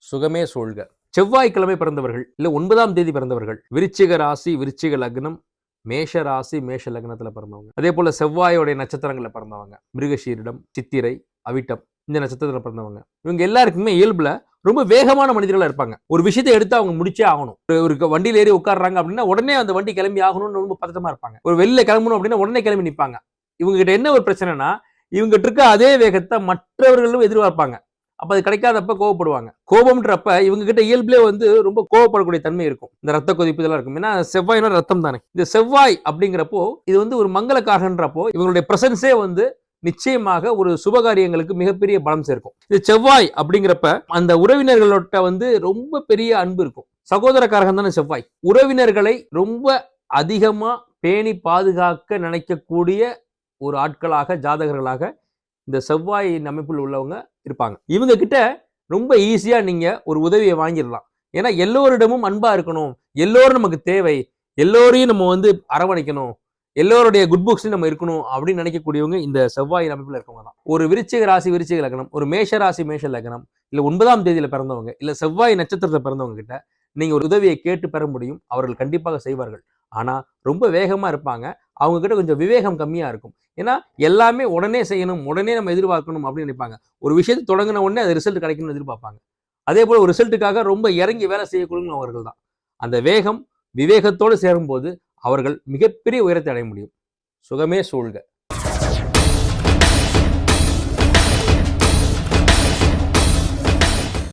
சுகமே சூழ்க. செவ்வாய்க்கிழமை பிறந்தவர்கள் இல்ல 9ஆம் தேதி பிறந்தவர்கள், விருச்சிக ராசி, விருச்சிக லக்னம், மேஷ ராசி, மேஷ லக்னத்துல பிறந்தவங்க, அதே போல செவ்வாயோடைய நட்சத்திரங்கள்ல பிறந்தவங்க, மிருகசீரிடம், சித்திரை, அவிட்டம் இந்த நட்சத்திரத்துல பிறந்தவங்க, இவங்க எல்லாருக்குமே இயல்புல ரொம்ப வேகமான மனிதர்களா இருப்பாங்க. ஒரு விஷயத்தை எடுத்து அவங்க முடிச்சே ஆகணும். ஒரு வண்டியில ஏறி உட்காடுறாங்க அப்படின்னா உடனே அந்த வண்டி கிளம்பி ஆகணும்னு ரொம்ப பதட்டமா இருப்பாங்க. ஒரு வெளில கிளம்பணும் அப்படின்னா உடனே கிளம்பி நிற்பாங்க. இவங்க கிட்ட என்ன ஒரு பிரச்சனைனா, இவங்க இருக்க அதே வேகத்தை மற்றவர்களும் எதிர்பார்ப்பாங்க. அப்ப அது கிடைக்காதப்ப கோவப்படுவாங்க. கோபம்ன்றப்ப இவங்க கிட்ட இயல்பிலே ரொம்ப கோவப்படக்கூடிய தன்மை இருக்கும். இந்த ரத்த கொதிப்பு இதெல்லாம் இருக்கும். ஏன்னா செவ்வாய்னா ரத்தம் தானே. இந்த செவ்வாய் அப்படிங்கிறப்போ இது ஒரு மங்களக்காரன்றப்போ இவங்களுடைய பிரசன்ஸே நிச்சயமாக ஒரு சுபகாரியங்களுக்கு மிகப்பெரிய பலம் சேர்க்கும். இது செவ்வாய் அப்படிங்கிறப்ப அந்த உறவினர்களோட ரொம்ப பெரிய அன்பு இருக்கும். சகோதரக்காரகம் தானே செவ்வாய். உறவினர்களை ரொம்ப அதிகமா பேணி பாதுகாக்க நினைக்கக்கூடிய ஒரு ஆட்களாக, ஜாதகர்களாக இந்த செவ்வாய் அமைப்பில் உள்ளவங்க இருப்பாங்க. இவங்க கிட்ட ரொம்ப ஈஸியா நீங்க ஒரு உதவியை வாங்கிடலாம். ஏன்னா எல்லோரிடமும் அன்பா இருக்கணும், எல்லோரும் நமக்கு தேவை, எல்லோரையும் நம்ம அரவணைக்கணும், எல்லோருடைய குட் புக்ஸ் நம்ம இருக்கணும் அப்படின்னு நினைக்கக்கூடியவங்க இந்த செவ்வாய் அமைப்புல இருக்கவங்க தான். ஒரு விருச்சிக ராசி, விருச்சிக லக்னம், ஒரு மேஷ ராசி, மேஷ லக்னம், இல்ல 9ஆம் தேதியில பிறந்தவங்க, இல்ல செவ்வாய் நட்சத்திரத்துல பிறந்தவங்க கிட்ட நீங்க ஒரு உதவியை கேட்டு பெற முடியும். அவர்கள் கண்டிப்பாக செய்வார்கள். ஆனா ரொம்ப வேகமா இருப்பாங்க. அவங்க கிட்ட கொஞ்சம் விவேகம் கம்மியா இருக்கும். ஏன்னா எல்லாமே உடனே செய்யணும், உடனே நம்ம எதிர்பார்க்கணும் அப்படின்னு நினைப்பாங்க. ஒரு விஷயத்தை தொடங்கின உடனே அது ரிசல்ட் கிடைக்கணும்னு எதிர்பார்ப்பாங்க. அதே போல ஒரு ரிசல்ட்டுக்காக ரொம்ப இறங்கி வேலை செய்யக்கூடியவங்க அவர்கள் தான். அந்த வேகம் விவேகத்தோடு சேரும்போது அவர்கள் மிகப்பெரிய உயரத்தை அடைய முடியும். சுகமே சூழ்க.